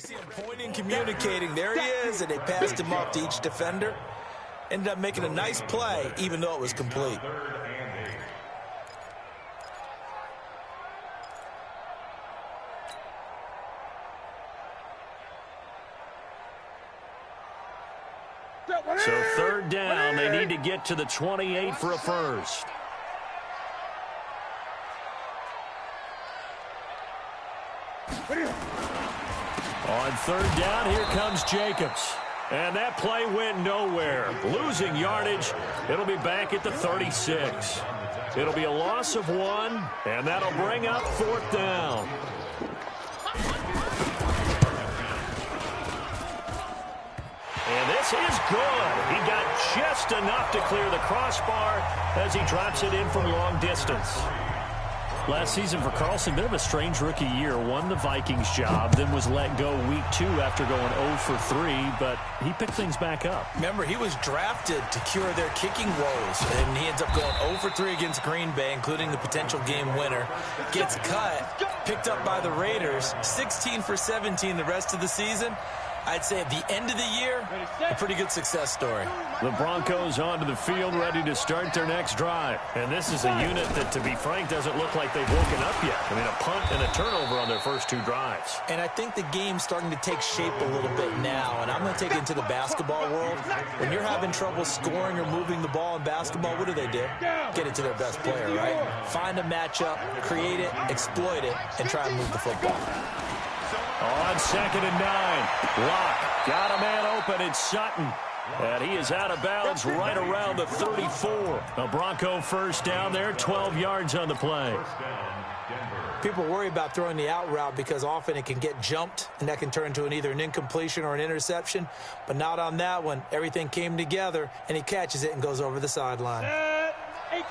You see him pointing, communicating. There he is, and they passed him off to each defender. Ended up making a nice play, even though it was complete. So third down, they need to get to the 28 for a first. On third down, here comes Jacobs. And that play went nowhere. Losing yardage. It'll be back at the 36. It'll be a loss of 1, and that'll bring up fourth down. And this is good. He got just enough to clear the crossbar as he drops it in from long distance. Last season for Carlson, bit of a strange rookie year. Won the Vikings job, then was let go week 2 after going 0 for 3, but he picked things back up. Remember, he was drafted to cure their kicking woes, and he ends up going 0 for 3 against Green Bay, including the potential game winner. Gets cut, picked up by the Raiders, 16 for 17 the rest of the season. I'd say at the end of the year, a pretty good success story. The Broncos onto the field, ready to start their next drive. And this is a unit that, to be frank, doesn't look like they've woken up yet. I mean, a punt and a turnover on their first 2 drives. And I think the game's starting to take shape a little bit now. And I'm going to take it into the basketball world. When you're having trouble scoring or moving the ball in basketball, what do? Get it to their best player, right? Find a matchup, create it, exploit it, and try and move the football. On 2nd and 9, Locke got a man open. It's Sutton. And he is out of bounds right around the 34. A Bronco first down there, 12 yards on the play. People worry about throwing the out route because often it can get jumped, and that can turn into either an incompletion or an interception. But not on that one. Everything came together, and he catches it and goes over the sideline.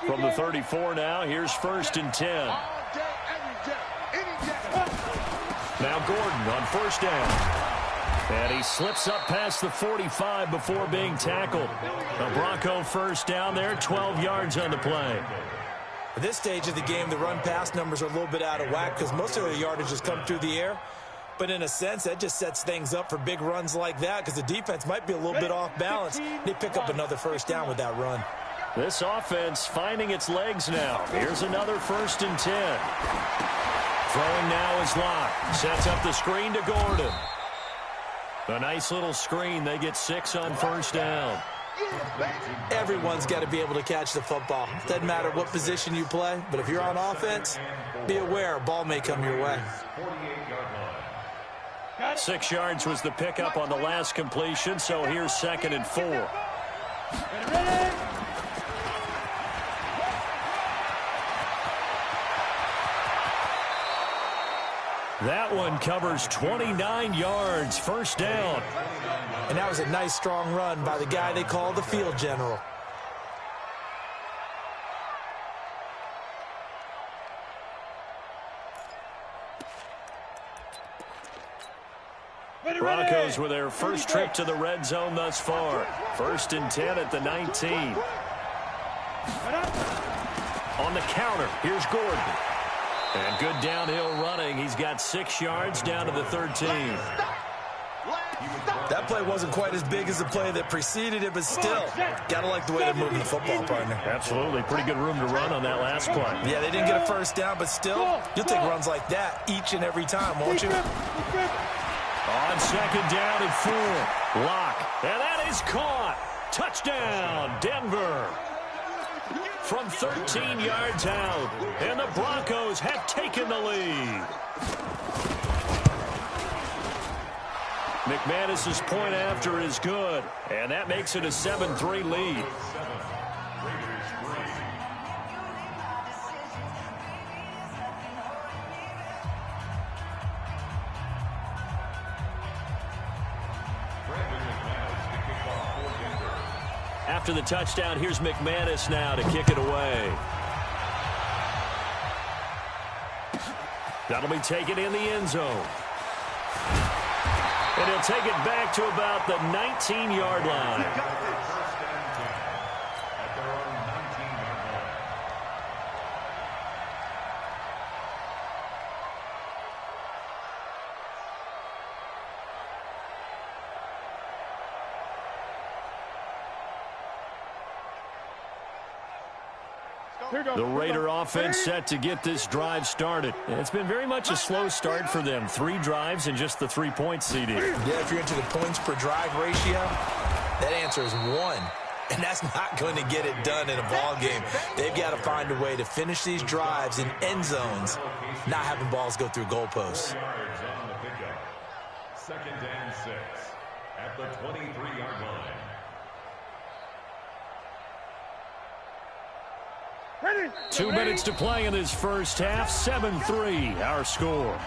From the 34 now, here's 1st and 10. Now Gordon on first down. And he slips up past the 45 before being tackled. A Bronco first down there, 12 yards on the play. At this stage of the game, the run-pass numbers are a little bit out of whack because most of the yardage has come through the air. But in a sense, that just sets things up for big runs like that because the defense might be a little bit off balance. They pick up another first down with that run. This offense finding its legs now. Here's another 1st and 10. Throwing now is Locke. Sets up the screen to Gordon. A nice little screen. They get 6 on first down. Everyone's got to be able to catch the football. Doesn't matter what position you play, but if you're on offense, be aware a ball may come your way. 6 yards was the pickup on the last completion, so here's 2nd and 4. That one covers 29 yards, first down. And that was a nice, strong run by the guy they call the field general. Broncos with their first trip to the red zone thus far. 1st and 10 at the 19. On the counter, here's Gordon. And good downhill running. He's got 6 yards down to the 13. That play wasn't quite as big as the play that preceded it, but still, gotta like the way they're moving the football, partner. Absolutely. Pretty good room to run on that last play. Yeah, they didn't get a first down, but still, you'll take runs like that each and every time, won't you? On 2nd down and 4. Locke. And that is caught. Touchdown, Denver. From 13 yards out, and the Broncos have taken the lead. McManus's point after is good, and that makes it a 7-3 lead. After the touchdown, here's McManus now to kick it away. That'll be taken in the end zone. And he'll take it back to about the 19-yard line. The Raider offense set to get this drive started. It's been very much a slow start for them. 3 drives and just the 3-point CD. Yeah, if you're into the points per drive ratio, that answer is 1. And that's not going to get it done in a ball game. They've got to find a way to finish these drives in end zones, not having balls go through goalposts. 2nd and 6 at the 23-yard line. 2 minutes to play in this first half. 7-3, our score.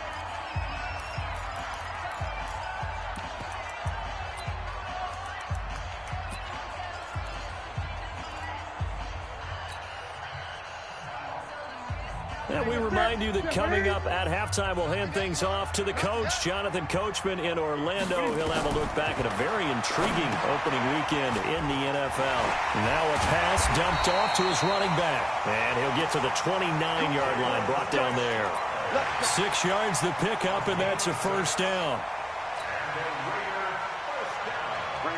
And we remind you that coming up at halftime, we'll hand things off to the coach, Jonathan Coachman in Orlando. He'll have a look back at a very intriguing opening weekend in the NFL. Now a pass dumped off to his running back. And he'll get to the 29-yard line, brought down there. 6 yards the pickup, and that's a first down.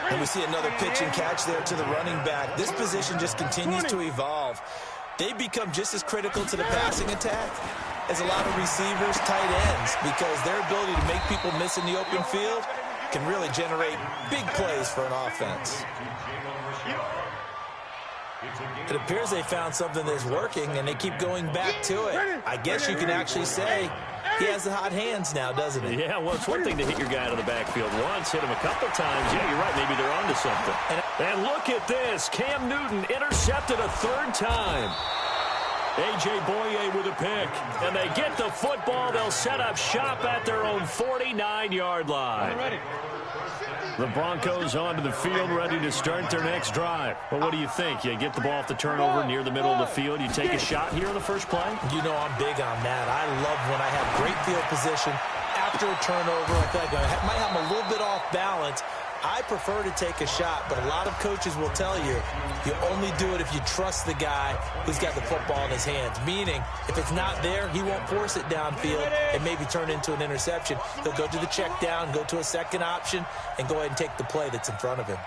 And we see another pitch and catch there to the running back. This position just continues to evolve. They become just as critical to the passing attack as a lot of receivers, tight ends, because their ability to make people miss in the open field can really generate big plays for an offense. It appears they found something that's working, and they keep going back to it. I guess you can actually say he has the hot hands now, doesn't he? Yeah, well, it's one thing to hit your guy out of the backfield once, hit him a couple times. Yeah, you're right. Maybe they're onto something. And look at this. Cam Newton intercepted a 3rd time. A.J. Boye with a pick. And they get the football. They'll set up shop at their own 49-yard line. The Broncos onto the field, ready to start their next drive. Well, what do you think? You get the ball off the turnover near the middle of the field. You take a shot here on the first play? You know I'm big on that. I love when I have great field position after a turnover like that. I might have them a little bit off balance. I prefer to take a shot, but a lot of coaches will tell you, you only do it if you trust the guy who's got the football in his hands. Meaning, if it's not there, he won't force it downfield and maybe turn into an interception. He'll go to the check down, go to a second option, and go ahead and take the play that's in front of him.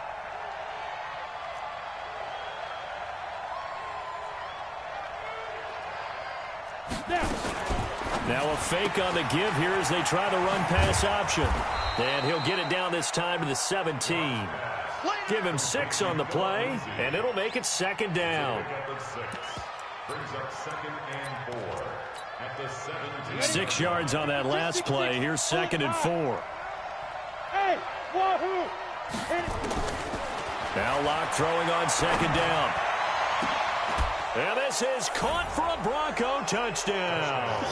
Now a fake on the give here as they try the run-pass option. And he'll get it down this time to the 17. Give him 6 on the play, and it'll make it 2nd down. 6 yards on that last play. Here's 2nd and 4. Now Locke throwing on 2nd down. And this is caught for a Bronco touchdown.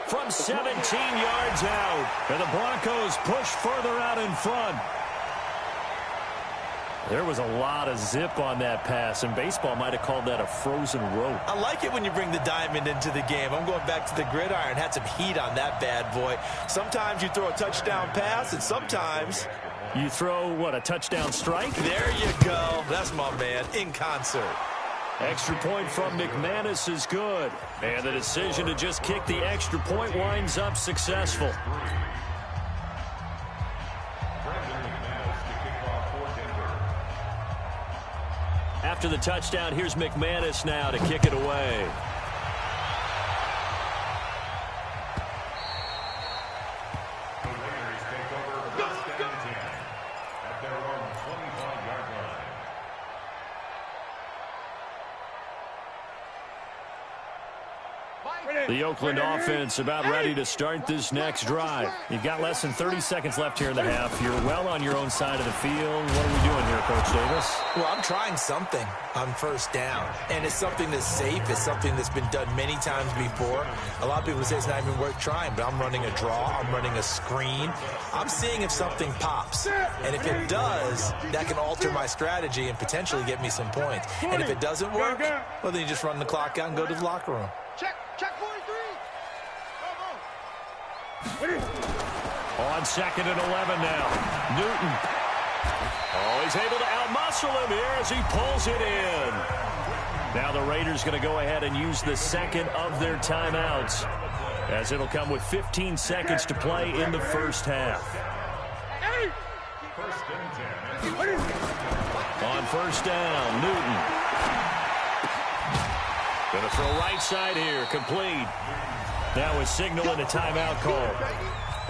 From 17 yards out. And the Broncos push further out in front. There was a lot of zip on that pass, and baseball might have called that a frozen rope. I like it when you bring the diamond into the game. I'm going back to the gridiron. Had some heat on that bad boy. Sometimes you throw a touchdown pass, and sometimes you throw, what, a touchdown strike? There you go. That's my man, in concert. Extra point from McManus is good. And the decision to just kick the extra point winds up successful. After the touchdown, here's McManus now to kick it away. The Oakland offense about ready to start this next drive. You've got less than 30 seconds left here in the half. You're well on your own side of the field. What are we doing here, Coach Davis? Well, I'm trying something on first down, and it's something that's safe. It's something that's been done many times before. A lot of people say it's not even worth trying, but I'm running a draw. I'm running a screen. I'm seeing if something pops, and if it does, that can alter my strategy and potentially get me some points. And if it doesn't work, well, then you just run the clock out and go to the locker room. Check 43. On 2nd and 11 now. Newton. Oh, he's able to outmuscle him here as he pulls it in. Now the Raiders going to go ahead and use the second of their timeouts, as it'll come with 15 seconds to play in the first half. On first down, Newton. Going to throw right side here. Complete. Now a signal and a timeout call,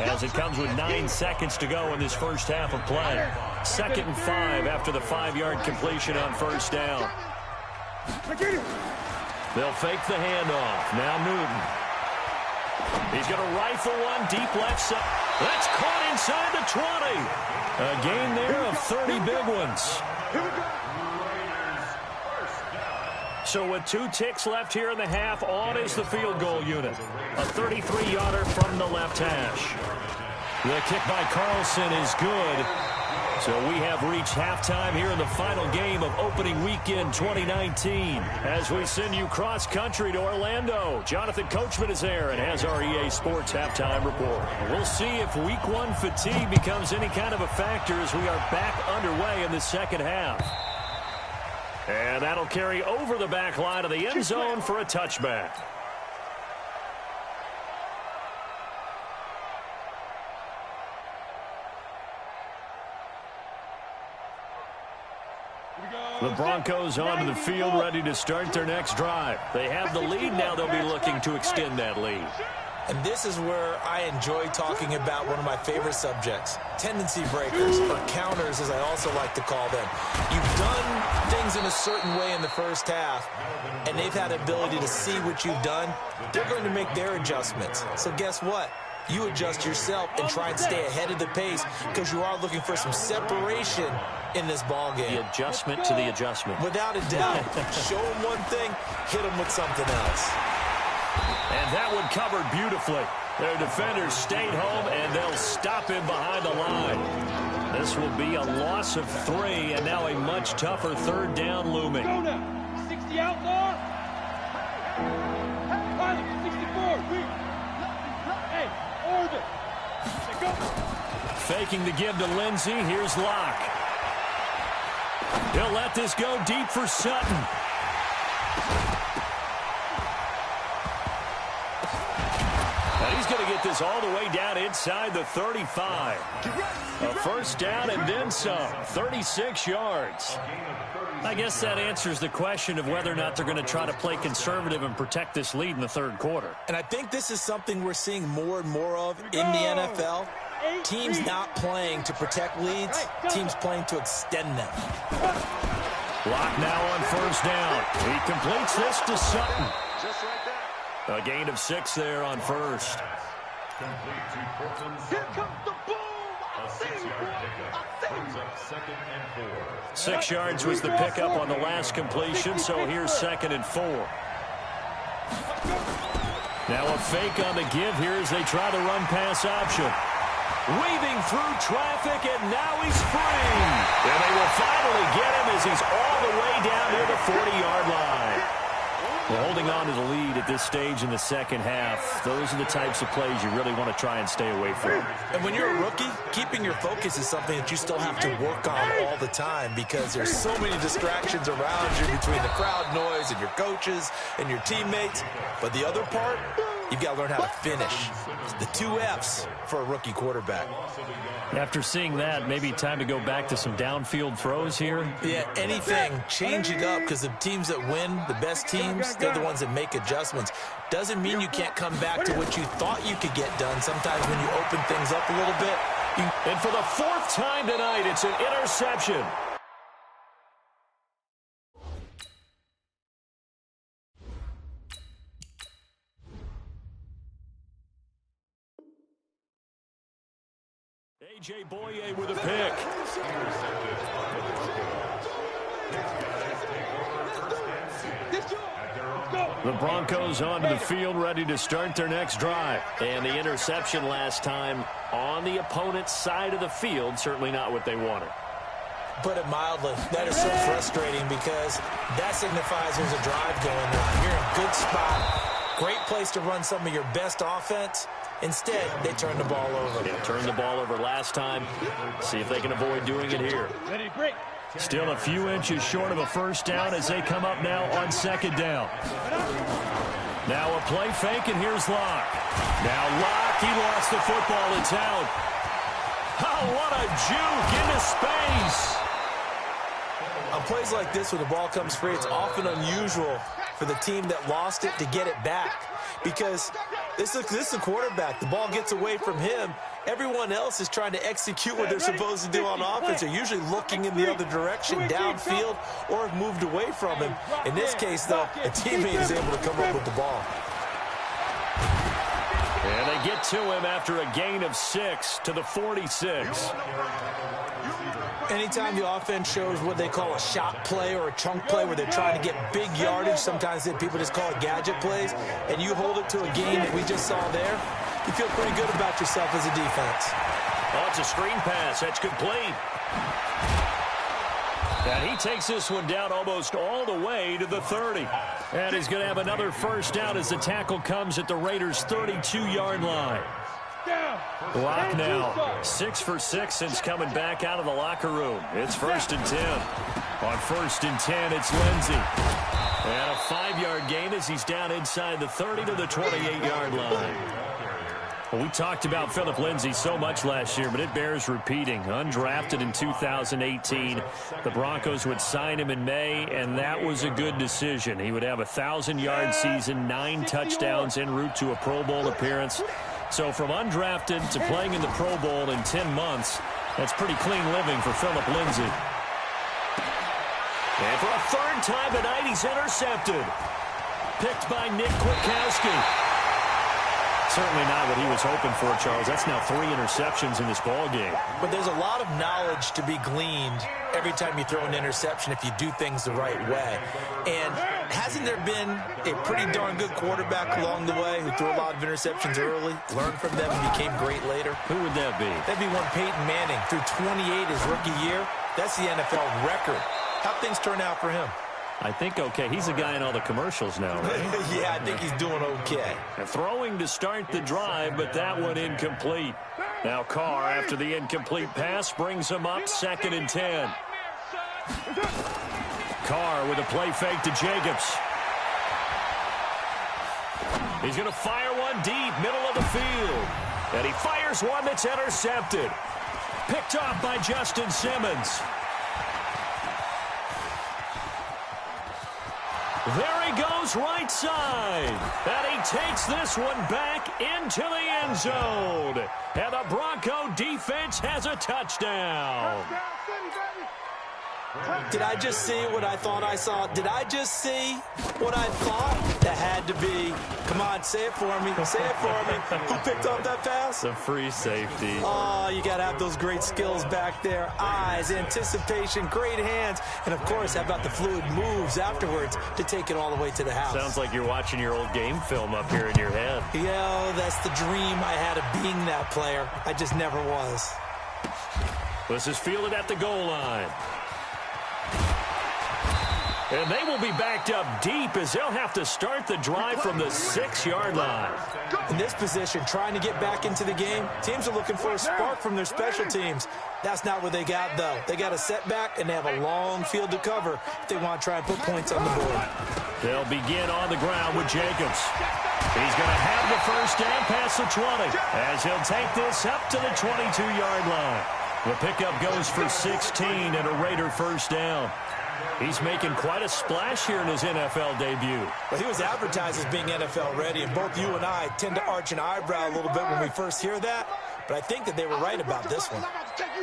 as it comes with 9 seconds to go in this first half of play. 2nd and 5 after the 5-yard completion on first down. They'll fake the handoff. Now Newton. He's going to rifle one deep left side. That's caught inside the 20. A gain there of 30 big ones. So with 2 ticks left here in the half, on is the field goal unit. A 33-yarder from the left hash. The kick by Carlson is good. So we have reached halftime here in the final game of opening weekend 2019. As we send you cross-country to Orlando, Jonathan Coachman is there and has our EA Sports halftime report. We'll see if week 1 fatigue becomes any kind of a factor as we are back underway in the second half. And that'll carry over the back line of the end zone for a touchback. The Broncos onto the field, ready to start their next drive. They have the lead. Now they'll be looking to extend that lead. And this is where I enjoy talking about one of my favorite subjects, tendency breakers, or counters as I also like to call them. You've done things in a certain way in the first half, and they've had the ability to see what you've done. They're going to make their adjustments. So guess what? You adjust yourself and try and stay ahead of the pace because you are looking for some separation in this ball game. The adjustment to the adjustment. Without a doubt. Show them one thing, hit them with something else. And that one covered beautifully. Their defenders stayed home, and they'll stop him behind the line. This will be a loss of 3, and now a much tougher 3rd down looming. Go now. 60 out, Law. Pilot, 64. Hey, Orbit. Go. Faking the give to Lindsey. Here's Locke. He'll let this go deep for Sutton. And he's going to get this all the way down inside the 35. A first down and then some. 36 yards. I guess that answers the question of whether or not they're going to try to play conservative and protect this lead in the 3rd quarter. And I think this is something we're seeing more and more of in the NFL. Teams not playing to protect leads, teams playing to extend them. Locke now on first down. He completes this to Sutton. A gain of 6 there on first. Here comes the boom. A 6-yard pickup brings up 2nd and 4. 6 yards was the pickup on the last completion, so here's 2nd and 4. Now a fake on the give here as they try the run-pass option. Weaving through traffic, and now he's free. And they will finally get him as he's all the way down near the 40-yard line. Well, holding on to the lead at this stage in the second half, those are the types of plays you really want to try and stay away from. And when you're a rookie, keeping your focus is something that you still have to work on all the time because there's so many distractions around you between the crowd noise and your coaches and your teammates. But the other part, you've got to learn how to finish. The 2 F's for a rookie quarterback. After seeing that, maybe time to go back to some downfield throws here. Yeah, anything. Change it up because the teams that win, the best teams, they're the ones that make adjustments. Doesn't mean you can't come back to what you thought you could get done. Sometimes when you open things up a little bit. And for the 4th time tonight, it's an interception. A.J. Boye with a pick. The Broncos onto the field, ready to start their next drive. And the interception last time on the opponent's side of the field, certainly not what they wanted. Put it mildly, that is so frustrating because that signifies there's a drive going on. You're in a good spot. Great place to run some of your best offense. Instead, they turn the ball over. Yeah, turned the ball over last time. See if they can avoid doing it here. Ready to break. Still a few inches short of a first down as they come up now on 2nd down. Now a play fake, and here's Locke. Now Locke, he lost the football. It's out. Oh, what a juke into space. On plays like this, when the ball comes free, it's often unusual for the team that lost it to get it back. Because this is a quarterback. The ball gets away from him. Everyone else is trying to execute what they're supposed to do on offense. They're usually looking in the other direction, downfield, or have moved away from him. In this case, though, a teammate is able to come up with the ball. And they get to him after a gain of 6 to the 46. Anytime the offense shows what they call a shot play or a chunk play where they're trying to get big yardage, sometimes people just call it gadget plays, and you hold it to a gain that we just saw there, you feel pretty good about yourself as a defense. Oh, it's a screen pass. That's complete. And he takes this one down almost all the way to the 30. And he's going to have another first down as the tackle comes at the Raiders' 32-yard line. Locke now 6 for 6 since coming back out of the locker room. It's 1st and 10. On 1st and 10, it's Lindsey. And a 5-yard gain as he's down inside the 30 to the 28-yard line. Well, we talked about Phillip Lindsay so much last year, but it bears repeating. Undrafted in 2018. The Broncos would sign him in May, and that was a good decision. He would have a 1,000-yard season, 9 touchdowns en route to a Pro Bowl appearance. So from undrafted to playing in the Pro Bowl in 10 months, that's pretty clean living for Phillip Lindsay. And for a 3rd time tonight, he's intercepted. Picked by Nick Kwiatkowski. Certainly not what he was hoping for, Charles. That's now 3 interceptions in this ball game. But there's a lot of knowledge to be gleaned every time you throw an interception if you do things the right way. And hasn't there been a pretty darn good quarterback along the way who threw a lot of interceptions early, learned from them, and became great later? Who would that be? That'd be one Peyton Manning. Threw 28 his rookie year. That's the NFL record. How'd things turn out for him? I think okay. He's a guy in all the commercials now, right? Yeah, I think he's doing okay. And throwing to start the drive, but that one incomplete. Now Carr, after the incomplete pass, brings him up 2nd and 10. Carr with a play fake to Jacobs. He's going to fire one deep, middle of the field. And he fires one that's intercepted. Picked off by Justin Simmons. There he goes right side. And he takes this one back into the end zone. And the Bronco defense has a touchdown. Did I just see what I thought I saw? Did I just see what I thought? That had to be. Come on, say it for me. Say it for me. Who picked up that pass? The free safety. Oh, you got to have those great skills back there. Eyes, anticipation, great hands. And, of course, how about the fluid moves afterwards to take it all the way to the house? Sounds like you're watching your old game film up here in your head. Yeah, that's the dream I had of being that player. I just never was. This is fielded at the goal line. And they will be backed up deep as they'll have to start the drive from the 6-yard line. In this position, trying to get back into the game, teams are looking for a spark from their special teams. That's not what they got, though. They got a setback, and they have a long field to cover if they want to try and put points on the board. They'll begin on the ground with Jacobs. He's going to have the first down past the 20 as he'll take this up to the 22-yard line. The pickup goes for 16 and a Raider first down. He's making quite a splash here in his NFL debut. Well, he was advertised as being NFL ready, and both you and I tend to arch an eyebrow a little bit when we first hear that, but I think that they were right about this one.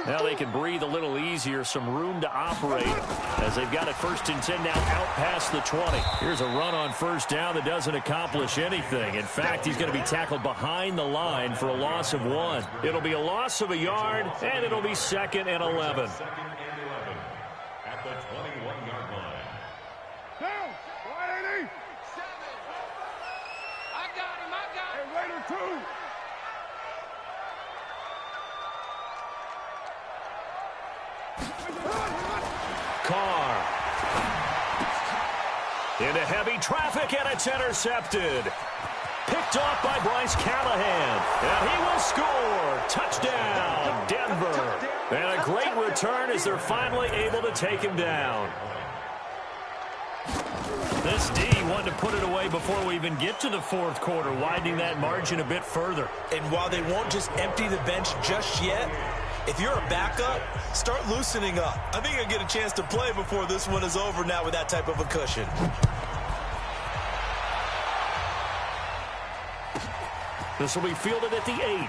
Now they can breathe a little easier, some room to operate as they've got it 1st and 10 now out past the 20. Here's a run on first down that doesn't accomplish anything. In fact, he's going to be tackled behind the line for a loss of 1. It'll be a loss of a yard, and it'll be 2nd and 11. At the 21-yard line. Down. 180. I got him. Hey, Raider 2. Carr. Into heavy traffic, and it's intercepted. Picked off by Bryce Callahan. And he will score. Touchdown, Denver. And a great return as they're finally able to take him down. This D wanted to put it away before we even get to the 4th quarter, widening that margin a bit further. And while they won't just empty the bench just yet, if you're a backup, start loosening up. I think you'll get a chance to play before this one is over now with that type of a cushion. This will be fielded at the 8.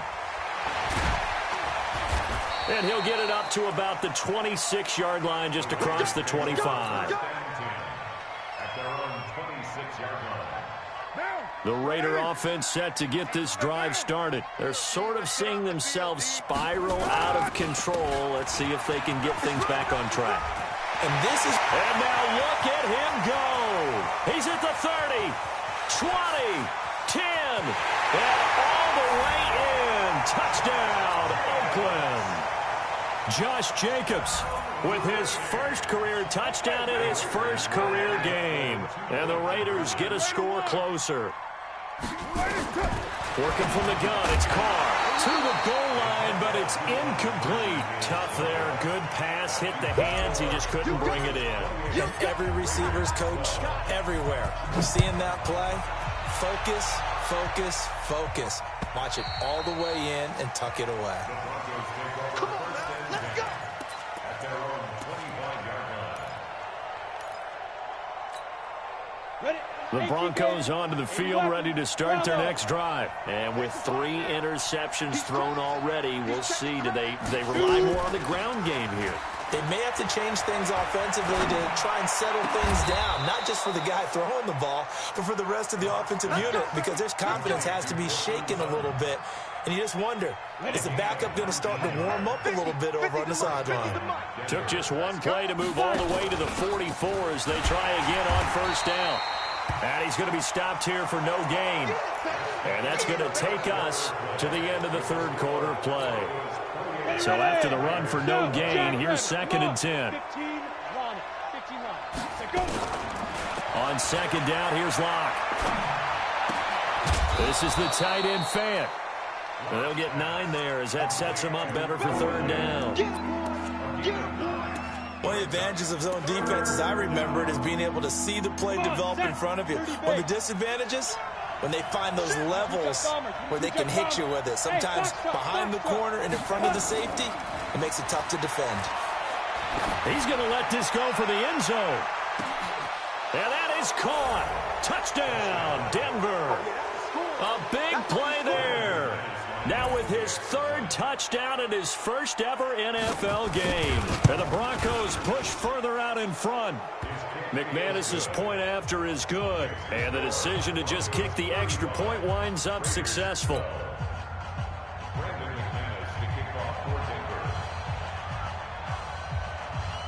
And he'll get it up to about the 26-yard line, just across the 25. The Raider offense set to get this drive started. They're sort of seeing themselves spiral out of control. Let's see if they can get things back on track. And now look at him go. He's at the 30, 20, 10, and all the way in. Touchdown, Oakland. Josh Jacobs with his first career touchdown in his first career game. And the Raiders get a score closer. Working from the gun, it's Carr to the goal line, but it's incomplete. Tough there. Good pass, hit the hands. He just couldn't bring it in. And every receiver's coach everywhere. Seeing that play, focus, focus, focus. Watch it all the way in and tuck it away. Come on, man. Let's go. The Broncos onto the field, ready to start their next drive. And with 3 interceptions thrown already, we'll see. Do they rely more on the ground game here? They may have to change things offensively to try and settle things down, not just for the guy throwing the ball, but for the rest of the offensive unit, because their confidence has to be shaken a little bit. And you just wonder, is the backup going to start to warm up a little bit over on the sideline? Took just one play to move all the way to the 44 as they try again on first down. And he's going to be stopped here for no gain. And that's going to take us to the end of the third quarter play. So after the run for no gain, here's 2nd and 10. On second down, here's Locke. This is the tight end Fant. And they'll get 9 there as that sets them up better for third down. One of the advantages of zone defense, as I remember it, is being able to see the play develop in front of you. One of the disadvantages, when they find those levels where they can hit you with it. Sometimes behind the corner and in front of the safety, it makes it tough to defend. He's going to let this go for the end zone. And that is caught. Touchdown, Denver. A big play there. Now with his 3rd touchdown in his first ever NFL game. And the Broncos push further out in front. McManus's point after is good. And the decision to just kick the extra point winds up successful.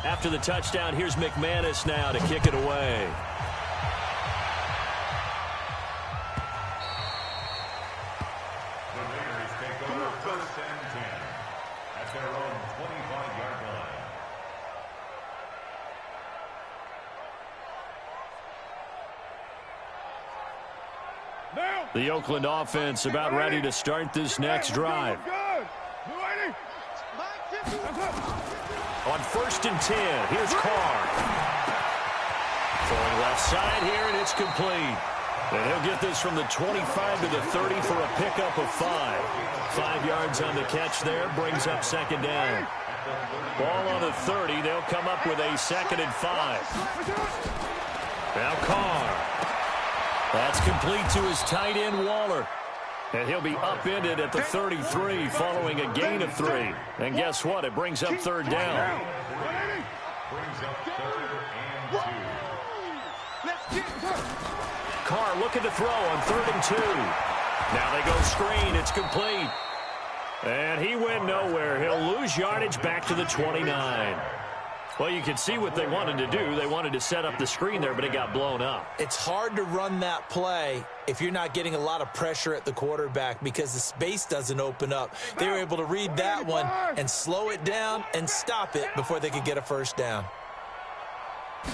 After the touchdown, here's McManus now to kick it away. The Oakland offense about ready to start this next drive. On 1st and 10, here's Carr. Throwing left side here, and it's complete. And he'll get this from the 25 to the 30 for a pickup of 5. 5 yards on the catch there, brings up 2nd down. Ball on the 30, they'll come up with a 2nd and 5. Now Carr. That's complete to his tight end, Waller. And he'll be upended at the 33 following a gain of 3. And guess what? It brings up 3rd down. Carr looking to throw on 3rd and 2. Now they go screen. It's complete. And he went nowhere. He'll lose yardage back to the 29. Well, you can see what they wanted to do. They wanted to set up the screen there, but it got blown up. It's hard to run that play if you're not getting a lot of pressure at the quarterback because the space doesn't open up. They were able to read that one and slow it down and stop it before they could get a first down.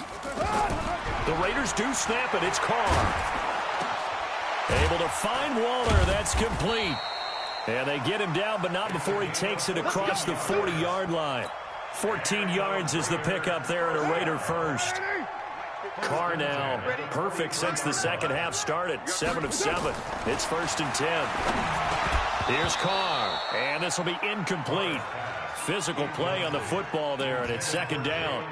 The Raiders do snap it. It's Carr. Able to find Waller. That's complete. And they get him down, but not before he takes it across the 40-yard line. 14 yards is the pickup there at a Raider first. Carr now perfect since the second half started. 7 of 7. It's 1st and 10. Here's Carr. And this will be incomplete. Physical play on the football there, and it's 2nd down.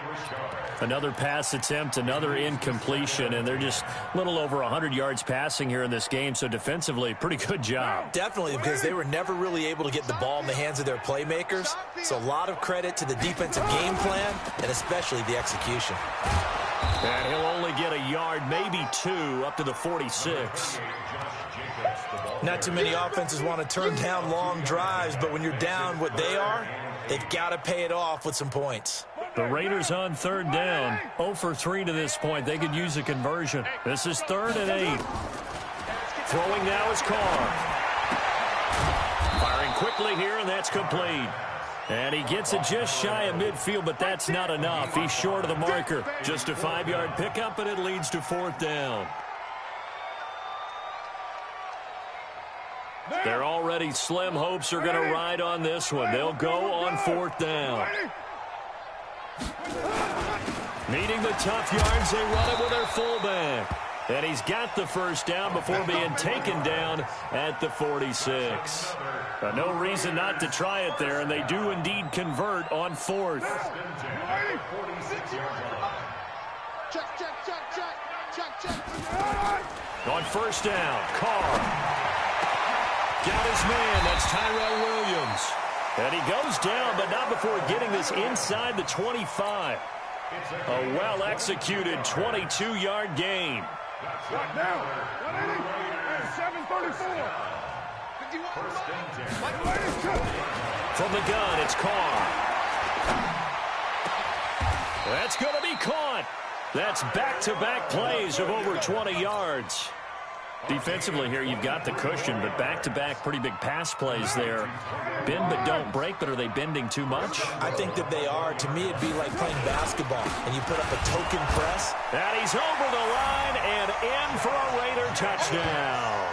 Another pass attempt, another incompletion, and they're just a little over 100 yards passing here in this game, so defensively, pretty good job. Definitely, because they were never really able to get the ball in the hands of their playmakers, so a lot of credit to the defensive game plan and especially the execution. And he'll only get a yard, maybe 2, up to the 46. Not too many offenses want to turn down long drives, but when you're down what they are, they've got to pay it off with some points. The Raiders on third down. 0 for 3 to this point. They could use a conversion. This is 3rd and 8. Throwing now is Carr. Firing quickly here, and that's complete. And he gets it just shy of midfield, but that's not enough. He's short of the marker. Just a 5-yard pickup, and it leads to 4th down. Their already slim hopes are going to ride on this one. They'll go on 4th down. Needing the tough yards, they run it with their fullback. And he's got the first down before being taken down at the 46. No reason not to try it there, and they do indeed convert on 4th. On first down, Carr. Got his man, that's Tyrell Williams. And he goes down, but not before getting this inside the 25. A well-executed 22-yard gain. Now, 734. From the gun, it's Carr. That's going to be caught. That's back-to-back plays of over 20 yards. Defensively here, you've got the cushion, but back-to-back pretty big pass plays there. Bend but don't break, but are they bending too much? I think that they are. To me, it'd be like playing basketball, and you put up a token press. And he's over the line and in for a Raider touchdown.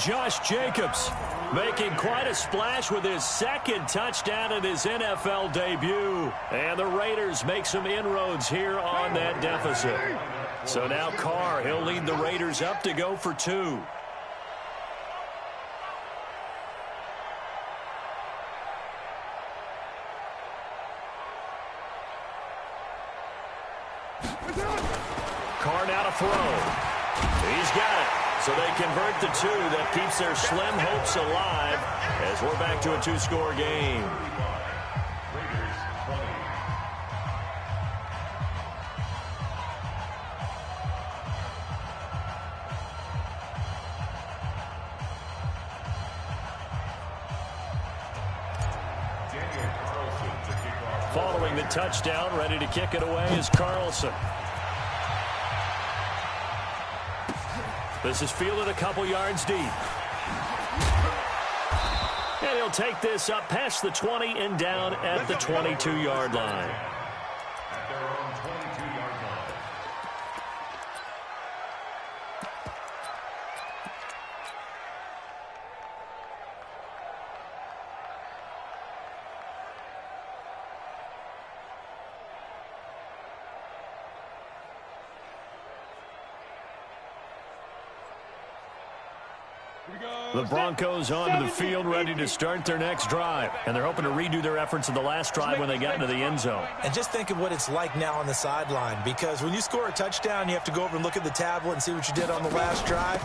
Josh Jacobs making quite a splash with his 2nd touchdown in his NFL debut. And the Raiders make some inroads here on that deficit. So now Carr, he'll lead the Raiders up to go for 2. Carr now to throw. He's got it. So they convert the 2. That keeps their slim hopes alive as we're back to a 2-score game. Following the touchdown, ready to kick it away is Carlson. This is fielded a couple yards deep. And he'll take this up past the 20 and down at the 22-yard line. At their own 22-yard line. The Broncos onto the field, ready to start their next drive. And they're hoping to redo their efforts in the last drive when they got into the end zone. And just think of what it's like now on the sideline, because when you score a touchdown, you have to go over and look at the tablet and see what you did on the last drive.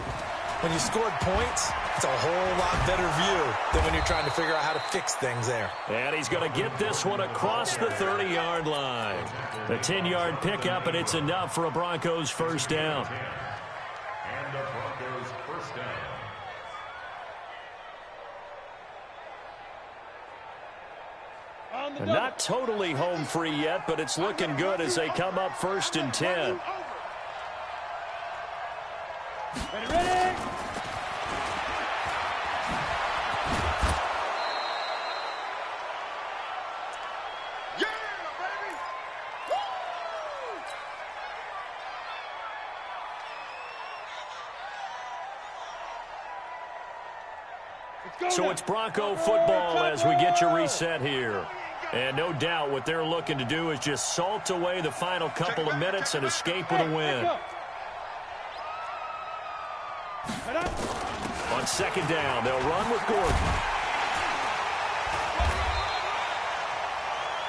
When you scored points, it's a whole lot better view than when you're trying to figure out how to fix things there. And he's going to get this one across the 30-yard line. A 10-yard pickup, and it's enough for a Broncos first down. And the Broncos first down. And not totally home free yet, but it's looking good as they come up 1st and 10. Ready? So it's Bronco football as we get you reset here. And no doubt what they're looking to do is just salt away the final couple of minutes and escape with a win. On 2nd down, they'll run with Gordon.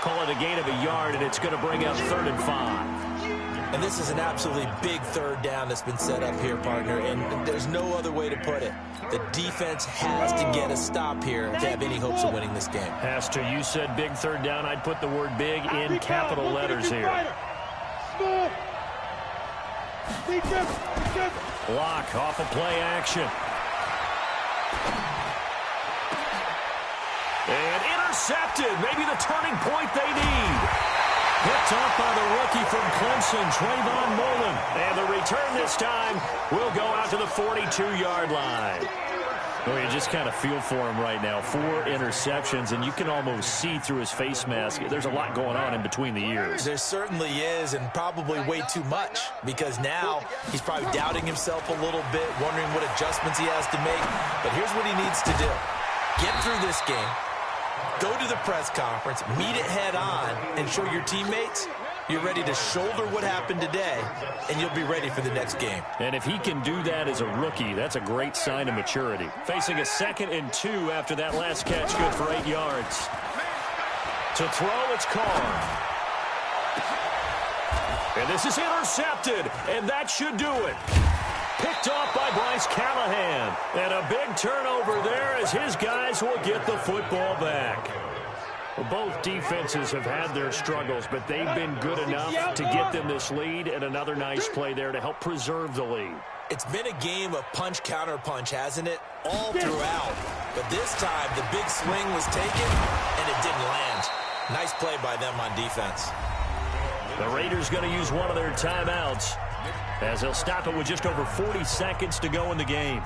call it a gain of a yard, and it's going to bring up 3rd and 5. And this is an absolutely big 3rd down that's been set up here, partner, and there's no other way to put it. The defense has to get a stop here to have any hopes of winning this game. Has to. You said big 3rd down. I'd put the word big in capital letters here. Lock off of play action. And intercepted. Maybe the turning point they need. Picked off by the rookie from Clemson, Trayvon Mullen. And the return this time will go out to the 42-yard line. Well, you just kind of feel for him right now. 4 interceptions, and you can almost see through his face mask. There's a lot going on in between the ears. There certainly is, and probably way too much, because now he's probably doubting himself a little bit, wondering what adjustments he has to make. But here's what he needs to do. Get through this game, go to the press conference, meet it head on, and show your teammates you're ready to shoulder what happened today, and you'll be ready for the next game. And if he can do that as a rookie, that's a great sign of maturity. Facing a 2nd and 2 after that last catch, good for 8 yards. To throw, it's Carr. And this is intercepted, and that should do it. Picked off by Bryce Callahan. And a big turnover there as his guys will get the football back. Well, both defenses have had their struggles, but they've been good enough to get them this lead, and another nice play there to help preserve the lead. It's been a game of punch-counter-punch, hasn't it? All throughout. But this time, the big swing was taken, and it didn't land. Nice play by them on defense. The Raiders going to use one of their timeouts, as they'll stop it with just over 40 seconds to go in the game.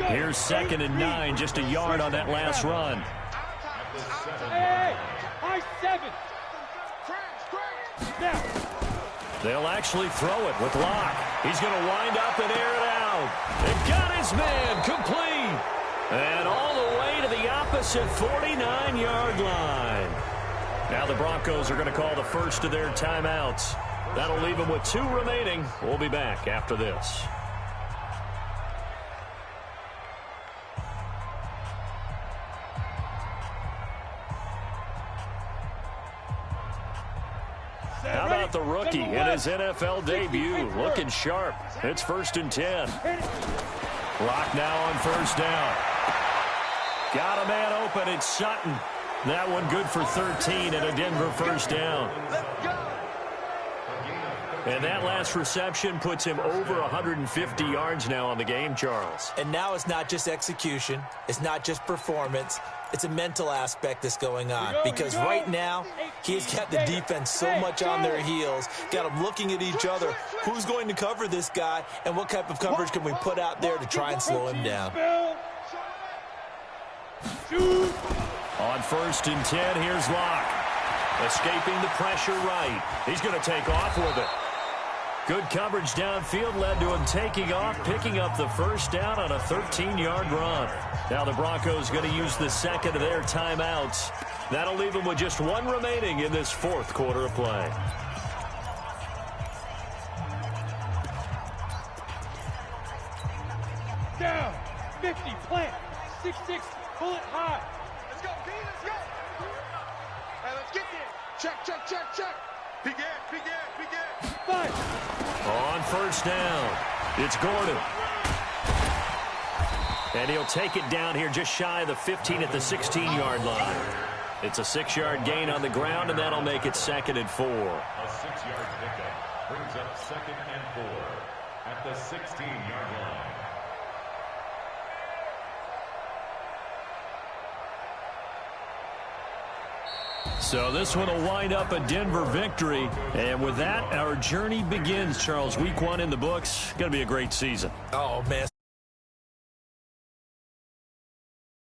Here's 2nd and 9, just a yard on that last run. They'll actually throw it with Locke. He's going to wind up and air it out. And got his man complete. And all the way to the opposite 49-yard line. Now the Broncos are going to call the first of their timeouts. That'll leave them with 2 remaining. We'll be back after this. How about the rookie in his NFL debut? Looking sharp. It's 1st and 10. Lock now on 1st down. Got a man open. It's Sutton. That one good for 13 and a Denver 1st down. And that last reception puts him over 150 yards now on the game, Charles. And now it's not just execution. It's not just performance. It's a mental aspect that's going on. Because right now, he's got the defense so much on their heels, got them looking at each other. Who's going to cover this guy, and what type of coverage can we put out there to try and slow him down? On 1st and 10, here's Locke. Escaping the pressure right. He's going to take off with it. Good coverage downfield led to him taking off, picking up the 1st down on a 13-yard run. Now the Broncos going to use the 2nd of their timeouts. That'll leave them with just 1 remaining in this 4th quarter of play. Down, 50, plant, 6-6, pull it high. Let's go, D, let's go. Hey, let's get there. Check, check, check, check. Begin. 5. On 1st down, it's Gordon. And he'll take it down here just shy of the 15 at the 16-yard line. It's a 6-yard gain on the ground, and that'll make it 2nd and 4. A 6-yard pickup brings up 2nd and 4 at the 16-yard line. So this one will wind up a Denver victory. And with that, our journey begins, Charles. Week 1 in the books. Going to be a great season. Oh, man.